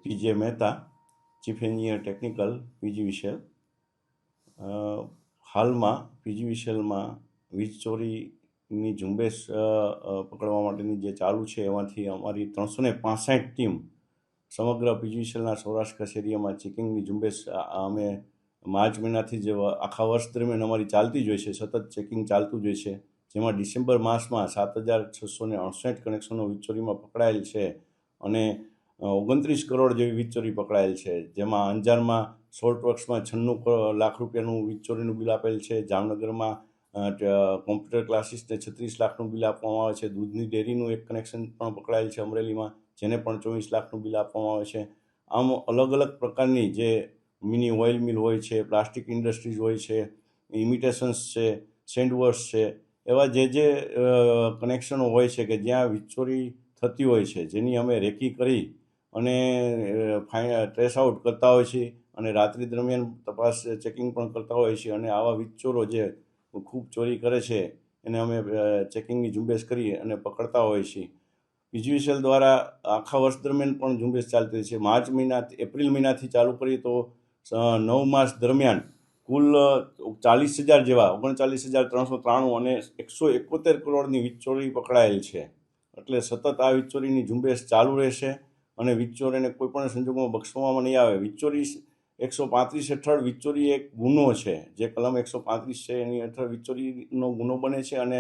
PJ Mehta, chief engineer technical, PGVCL. હાલમાં પીજીવીસીએલમાં વીજ ચોરીની ઝુંબેશ પકડવા માટેની જે ચાલુ છે એમાંથી અમારી 365 ટીમ સમગ્ર પીજીવીસીએલના સૌરાષ્ટ્ર કચ્છ એરિયામાં ચેકિંગની ઝુંબેશ અમે માર્ચ મહિનાથી જ આખા વર્ષ દરમિયાન અમારી ચાલતી જ હોય છે, સતત ચેકિંગ ચાલતું જ હોય છે. જેમાં ડિસેમ્બર માસમાં 7,668 કનેક્શનો વીજ ચોરીમાં પકડાયેલ છે અને 29 કરોડ જેવી વીજ ચોરી પકડાયેલ છે. જેમાં અંજારમાં સોલ્ટ વર્ક્સમાં 96 લાખ રૂપિયાનું વીજ ચોરીનું બિલ આપેલ છે. જામનગરમાં કોમ્પ્યુટર ક્લાસીસને 36 લાખનું બિલ આપવામાં આવે છે. દૂધની ડેરીનું એક કનેક્શન પણ પકડાયેલ છે અમરેલીમાં, જેને પણ 24 લાખનું બિલ આપવામાં આવે છે. આમ અલગ અલગ પ્રકારની જે મિની ઓઇલ મિલ હોય છે, પ્લાસ્ટિક ઇન્ડસ્ટ્રીઝ હોય છે, ઇમિટેશન્સ છે, સેન્ડવર્સ છે, એવા જે કનેક્શનો હોય છે કે જ્યાં વીજ ચોરી થતી હોય છે, જેની અમે રેકી કરી અને ટ્રેસ આઉટ કરતા હોય છે અને રાત્રિ દરમિયાન તપાસ ચેકિંગ પણ કરતા હોય છે. અને આવા વીજ ચોરો જે ખૂબ ચોરી કરે છે એને અમે ચેકિંગની ઝુંબેશ કરી અને પકડતા હોય છીએ. પીજીવીસીએલ દ્વારા આખા વર્ષ દરમિયાન પણ ઝુંબેશ ચાલતી છે. એપ્રિલ મહિનાથી ચાલુ કરીએ તો 9 માસ દરમિયાન કુલ 40,000 જેવા 39,393 અને 171 કરોડની વીજ ચોરી પકડાયેલ છે. એટલે સતત આ વીજ ચોરીની ઝુંબેશ ચાલુ રહેશે અને વીજ ચોરીને કોઈ પણ સંજોગોમાં બક્ષવામાં નહીં આવે. વીજ ચોરી 135 હેઠળ વીજ ચોરી એક ગુનો છે, જે કલમ 135 છે એની હેઠળ વીજ ચોરીનો ગુનો બને છે અને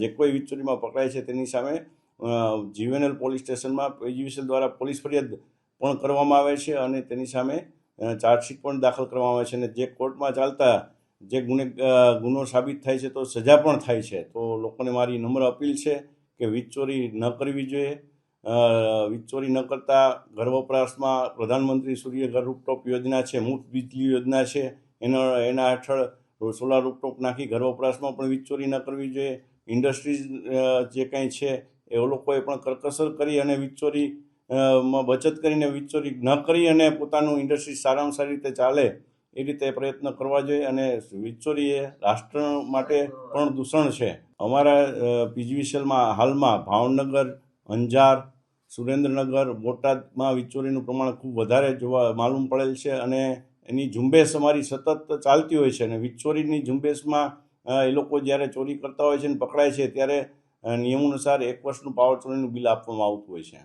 જે કોઈ વીજ ચોરીમાં પકડાય છે તેની સામે જીવીએનએલ પોલીસ સ્ટેશનમાં પીજીવીસીએલ દ્વારા પોલીસ ફરિયાદ પણ કરવામાં આવે છે અને તેની સામે ચાર્જશીટ પણ દાખલ કરવામાં આવે છે. અને જે કોર્ટમાં ચાલતા જે ગુનો સાબિત થાય છે તો સજા પણ થાય છે. તો લોકોને મારી નમ્ર અપીલ છે કે વીજ ચોરી ન કરવી જોઈએ. વીજ ચોરી ન કરતા ઘર વપરાશમાં પ્રધાનમંત્રી સૂર્ય ઘર રૂપટોપ યોજના છે, મુફ્ત વીજળી યોજના છે, એના હેઠળ સોલાર રૂપટોપ નાખી ઘર વપરાશમાં પણ વીજ ચોરી ન કરવી જોઈએ. ઇન્ડસ્ટ્રીઝ જે કંઈ છે એ લોકોએ પણ કરકસર કરી અને વીજ ચોરી માં બચત કરીને વીજ ચોરી ન કરી અને પોતાનું ઇન્ડસ્ટ્રી સારામાં સારી રીતે ચાલે એ રીતે પ્રયત્ન કરવા જોઈએ. અને વીજ ચોરી એ રાષ્ટ્ર માટે પણ દૂષણ છે. અમારા પીજીવીસીએલમાં હાલમાં ભાવનગર, અંજાર, સુરેન્દ્રનગર, બોટાદમાં વીજ ચોરીનું પ્રમાણ ખૂબ વધારે જોવા માલુમ પડેલ છે અને એની ઝુંબેશ અમારી સતત ચાલતી હોય છે. અને વીજ ચોરીની ઝુંબેશમાં એ લોકો જ્યારે ચોરી કરતા હોય છે અને પકડાય છે ત્યારે નિયમો અનુસાર 1 વર્ષનું પાવર ચોરીનું બિલ આપવામાં આવતું હોય છે.